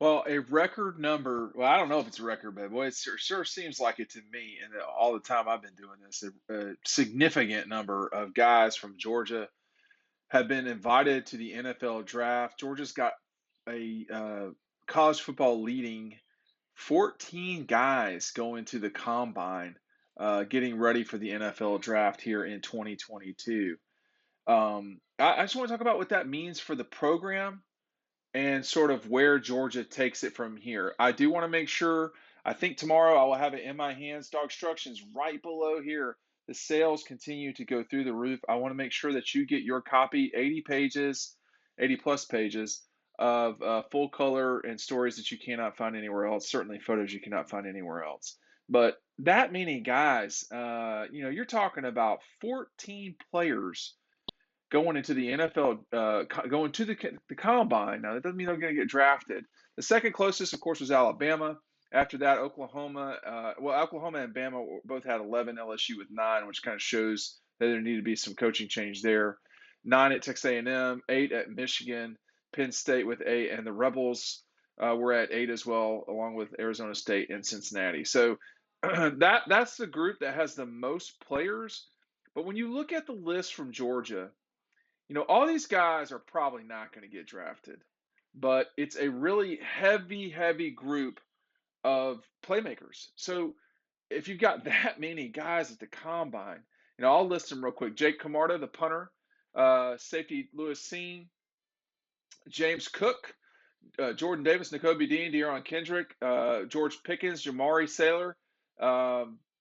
Well, a record number. Well, I don't know if it's a record, but boy, it sure seems like it to me. And all the time I've been doing this, a significant number of guys from Georgia have been invited to the NFL draft. Georgia's got a college football leading 14 guys going to the combine, getting ready for the NFL draft here in 2022. I just want to talk about what that means for the program and sort of where Georgia takes it from here. I do want to make sure, I think tomorrow I will have it in my hands. DAWGSTRUCTION's right below here. The sales continue to go through the roof. I want to make sure that you get your copy, 80 pages, 80 plus pages of full color and stories that you cannot find anywhere else. Certainly photos you cannot find anywhere else. But that many guys, you're talking about 14 players going into the NFL, going to the combine. Now, that doesn't mean they're going to get drafted. The second closest, of course, was Alabama. After that, Oklahoma. Oklahoma and Bama both had 11, LSU with 9, which kind of shows that there needed to be some coaching change there. 9 at Texas A&M, 8 at Michigan, Penn State with 8, and the Rebels were at 8 as well, along with Arizona State and Cincinnati. So that's the group that has the most players. But when you look at the list from Georgia, all these guys are probably not going to get drafted, but it's a really heavy, heavy group of playmakers. So if you've got that many guys at the combine, I'll list them real quick. Jake Camarda, the punter, safety Lewis Seen, James Cook, Jordan Davis, N'Kobe Dean, De'Aaron Kendrick, George Pickens, Jamari Sailor,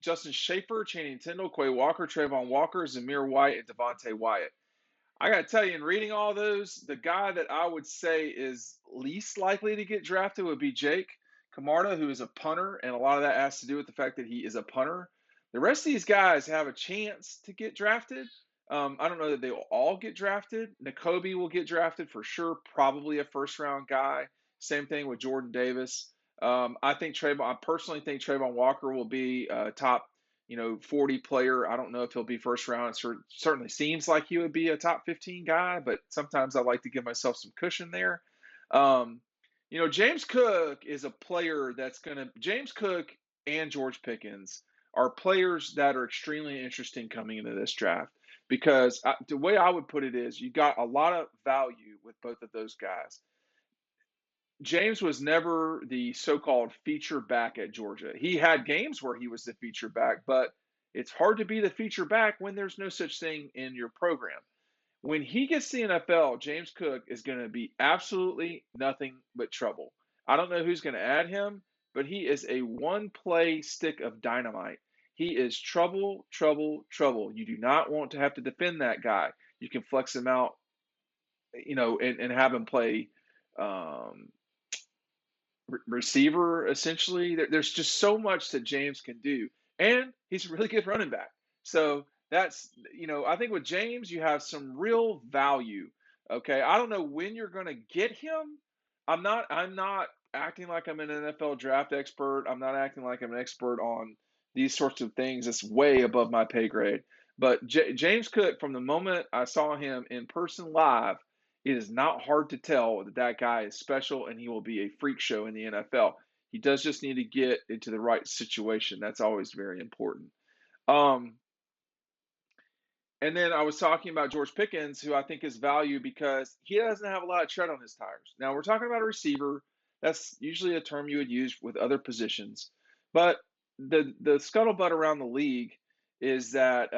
Justin Schaefer, Channing Tindall, Quay Walker, Trayvon Walker, Zamir White, and Devontae Wyatt. I got to tell you, in reading all those, the guy that I would say is least likely to get drafted would be Jake Camarda, who is a punter, and a lot of that has to do with the fact that he is a punter. The rest of these guys have a chance to get drafted. I don't know that they will all get drafted. N'Kobe will get drafted for sure, probably a first round guy. Same thing with Jordan Davis. I personally think Trayvon Walker will be a top 40 player. I don't know if he'll be first round. It certainly seems like he would be a top 15 guy, but sometimes I like to give myself some cushion there. Um, James Cook is a player James Cook and George Pickens are players that are extremely interesting coming into this draft because the way I would put it is you got a lot of value with both of those guys. James was never the so-called feature back at Georgia. He had games where he was the feature back, but it's hard to be the feature back when there's no such thing in your program. When he gets to the NFL, James Cook is going to be absolutely nothing but trouble. I don't know who's going to add him, but he is a one-play stick of dynamite. He is trouble, trouble, trouble. You do not want to have to defend that guy. You can flex him out, and have him play um, receiver essentially. There's just so much that James can do, and he's a really good running back. So that's I think with James you have some real value. Okay, I don't know when you're going to get him. I'm not acting like I'm an NFL draft expert. I'm not acting like I'm an expert on these sorts of things. It's way above my pay grade. But James Cook, from the moment I saw him in person live, it is not hard to tell that that guy is special and he will be a freak show in the NFL. He does just need to get into the right situation. That's always very important. Um, and then I was talking about George Pickens, who I think is value because he doesn't have a lot of tread on his tires. Now, we're talking about a receiver. That's usually a term you would use with other positions. But the scuttlebutt around the league is that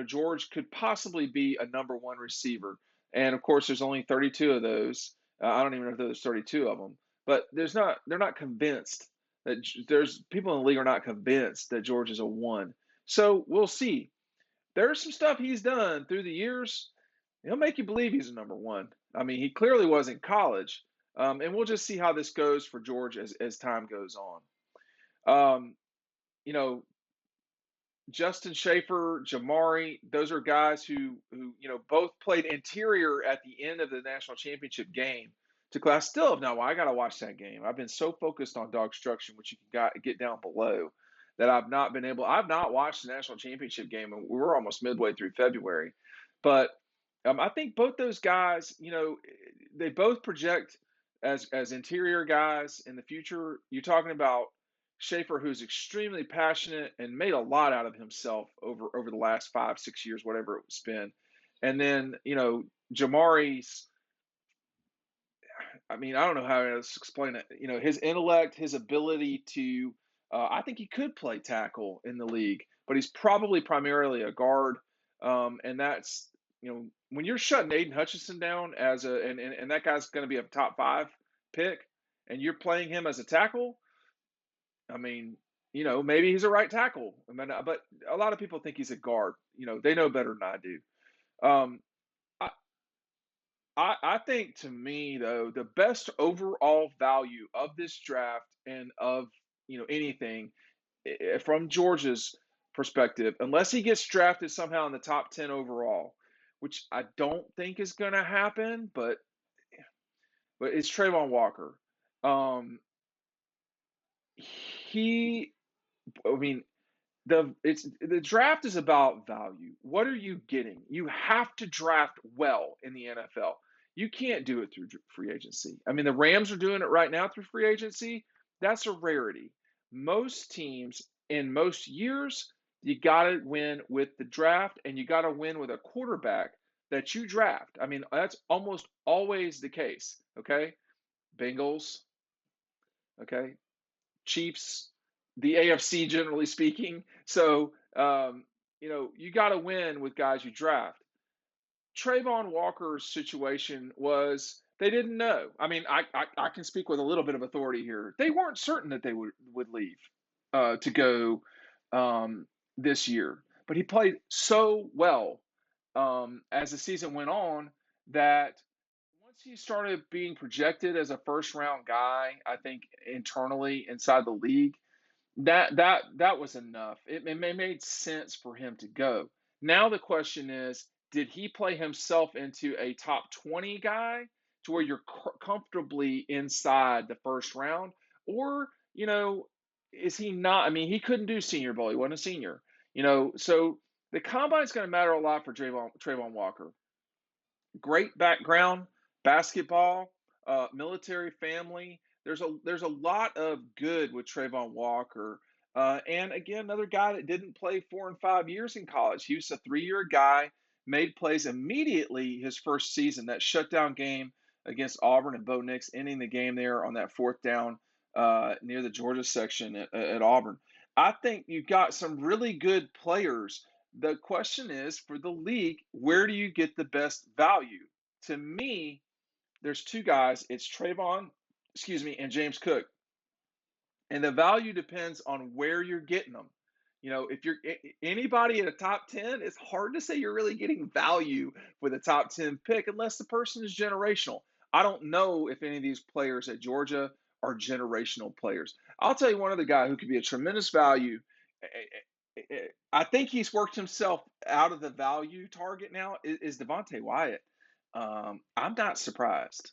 George could possibly be a number one receiver, and of course, there's only 32 of those. I don't even know if there's 32 of them, but they're not convinced that there's people in the league are not convinced that George is a one. So we'll see. There's some stuff he's done through the years. He'll make you believe he's a number one. I mean, he clearly was in college, and we'll just see how this goes for George as time goes on. Um, you know, Justin Schaefer, Jamari, those are guys who both played interior at the end of the national championship game. To class, still have not. Well, I got to watch that game. I've been so focused on DAWGSTRUCTION, which you can get down below, that I've not been able. I've not watched the national championship game, and we're almost midway through February. But I think both those guys, they both project as interior guys in the future, you're talking about Schaefer, who's extremely passionate and made a lot out of himself over the last 5 6 years, whatever it's been. And then Jamari's. I mean, I don't know how to explain it. His intellect, his ability to. I think he could play tackle in the league, but he's probably primarily a guard. And that's when you're shutting Aiden Hutchinson down as and that guy's going to be a top 5 pick, and you're playing him as a tackle. I mean, maybe he's a right tackle. I mean, but a lot of people think he's a guard. They know better than I do. Um, I, I think to me though, the best overall value of this draft and of anything from Georgia's perspective, unless he gets drafted somehow in the top 10 overall, which I don't think is going to happen, but it's Trayvon Walker. Um, he, I mean, the draft is about value. What are you getting? You have to draft well in the NFL. You can't do it through free agency. I mean, the Rams are doing it right now through free agency. That's a rarity. Most teams in most years, you got to win with the draft, and you got to win with a quarterback that you draft. I mean, that's almost always the case. Okay, Bengals. Okay, Chiefs, the AFC generally speaking. So, you got to win with guys you draft. Trayvon Walker's situation was they didn't know. I mean, I can speak with a little bit of authority here. They weren't certain that they would leave to go this year, but he played so well as the season went on that once he started being projected as a first round guy, I think internally inside the league, that was enough. It made sense for him to go. Now the question is, did he play himself into a top 20 guy to where you're comfortably inside the first round, or is he not? I mean, he couldn't do Senior Bowl. He wasn't a senior. So the combine is going to matter a lot for Trayvon Walker. Great background, basketball, military family. There's a lot of good with Trayvon Walker. And again, another guy that didn't play 4 and 5 years in college. He was a 3-year guy, made plays immediately his first season. That shutdown game against Auburn and Bo Nix, ending the game there on that 4th down near the Georgia section at Auburn. I think you've got some really good players. The question is for the league, where do you get the best value? To me, there's 2 guys. It's Trayvon, and James Cook. And the value depends on where you're getting them. If you're anybody at a top 10, it's hard to say you're really getting value with a top 10 pick unless the person is generational. I don't know if any of these players at Georgia are generational players. I'll tell you one other guy who could be a tremendous value. I think he's worked himself out of the value target now is Devontae Wyatt. I'm not surprised.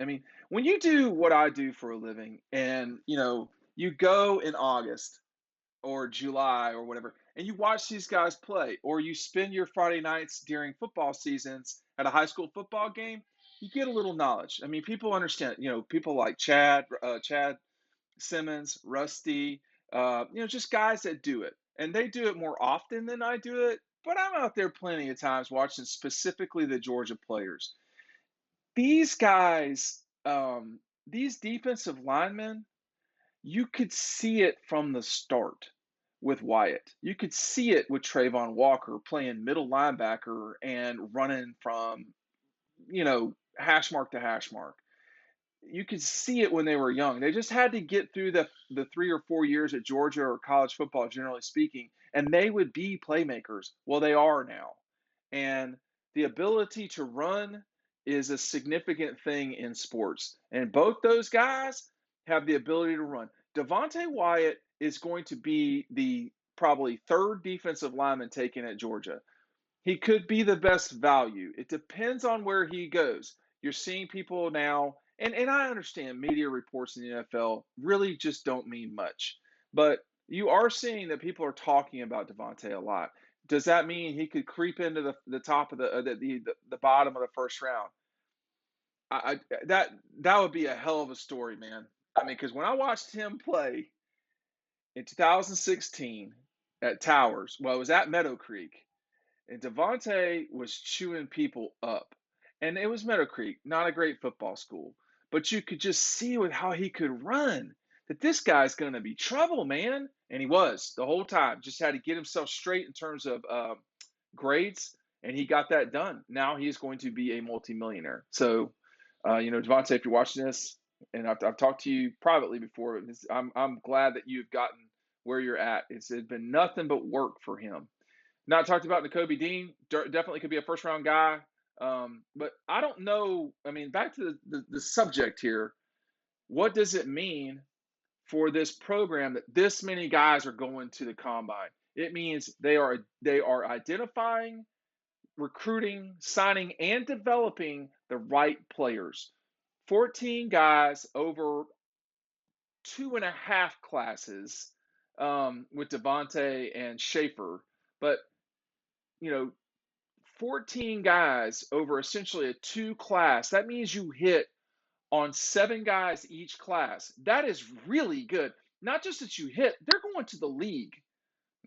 I mean, when you do what I do for a living and, you go in August or July or whatever, and you watch these guys play, or you spend your Friday nights during football seasons at a high school football game, you get a little knowledge. I mean, people understand, people like Chad Simmons, Rusty, just guys that do it. And they do it more often than I do it, but I'm out there plenty of times watching specifically the Georgia players. These guys, these defensive linemen, you could see it from the start with Wyatt. You could see it with Trayvon Walker playing middle linebacker and running from, hash mark to hash mark. You could see it when they were young. They just had to get through the 3 or 4 years at Georgia or college football, generally speaking, and they would be playmakers. Well, they are now. And the ability to run is a significant thing in sports. And both those guys have the ability to run. Devontae Wyatt is going to be the probably 3rd defensive lineman taken at Georgia. He could be the best value. It depends on where he goes. You're seeing people now, and I understand media reports in the NFL really just don't mean much. But you are seeing that people are talking about Devontae a lot. Does that mean he could creep into the top of the bottom of the first round? I that would be a hell of a story, man. I mean, because when I watched him play in 2016 at Towers, well, it was at Meadow Creek, and Devontae was chewing people up. And it was Meadow Creek, not a great football school, but you could just see with how he could run that this guy's going to be trouble, man. And he was the whole time. Just had to get himself straight in terms of grades, and he got that done. Now he is going to be a multimillionaire. So, Devontae, if you're watching this, and I've talked to you privately before, I'm glad that you've gotten where you're at. It's been nothing but work for him. Not talked about Nakobe Dean. Definitely could be a first round guy. But I don't know. I mean, back to the subject here. What does it mean for this program that this many guys are going to the combine? It means they are identifying, recruiting, signing, and developing the right players. 14 guys over 2.5 classes with Devontae and Schaefer. But, you know, 14 guys over essentially a 2 class. That means you hit on 7 guys each class. That is really good. Not just that you hit, they're going to the league.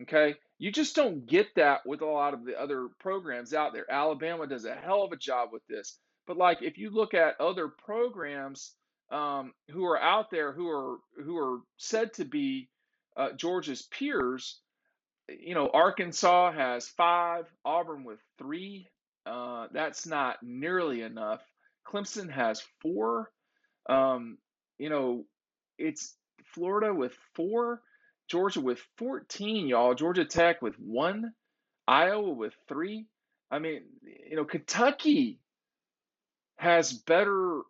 Okay. You just don't get that with a lot of the other programs out there. Alabama does a hell of a job with this. But like if you look at other programs who are out there who are said to be Georgia's peers, Arkansas has 5, Auburn with 3. That's not nearly enough. Clemson has 4. Um, you know, it's Florida with 4, Georgia with 14, y'all. Georgia Tech with 1, Iowa with 3. I mean, Kentucky has better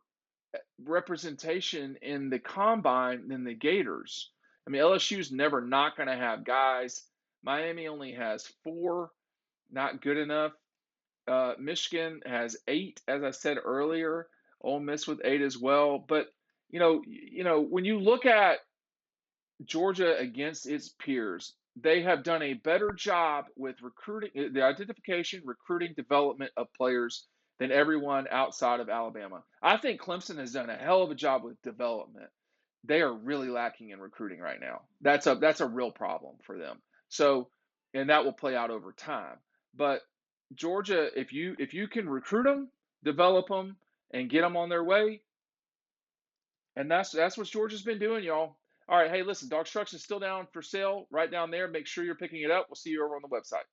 representation in the combine than the Gators. I mean, LSU's never not going to have guys. Miami only has 4, not good enough. Michigan has 8, as I said earlier. Ole Miss with 8 as well. But when you look at Georgia against its peers, they have done a better job with recruiting, the identification, recruiting, development of players than everyone outside of Alabama. I think Clemson has done a hell of a job with development. They are really lacking in recruiting right now. That's a real problem for them. So, and that will play out over time. But Georgia, if you can recruit them, develop them, and get them on their way, and that's what Georgia's been doing, y'all. All right, hey, listen, DAWGSTRUCTION is still down for sale right down there. Make sure you're picking it up. We'll see you over on the website.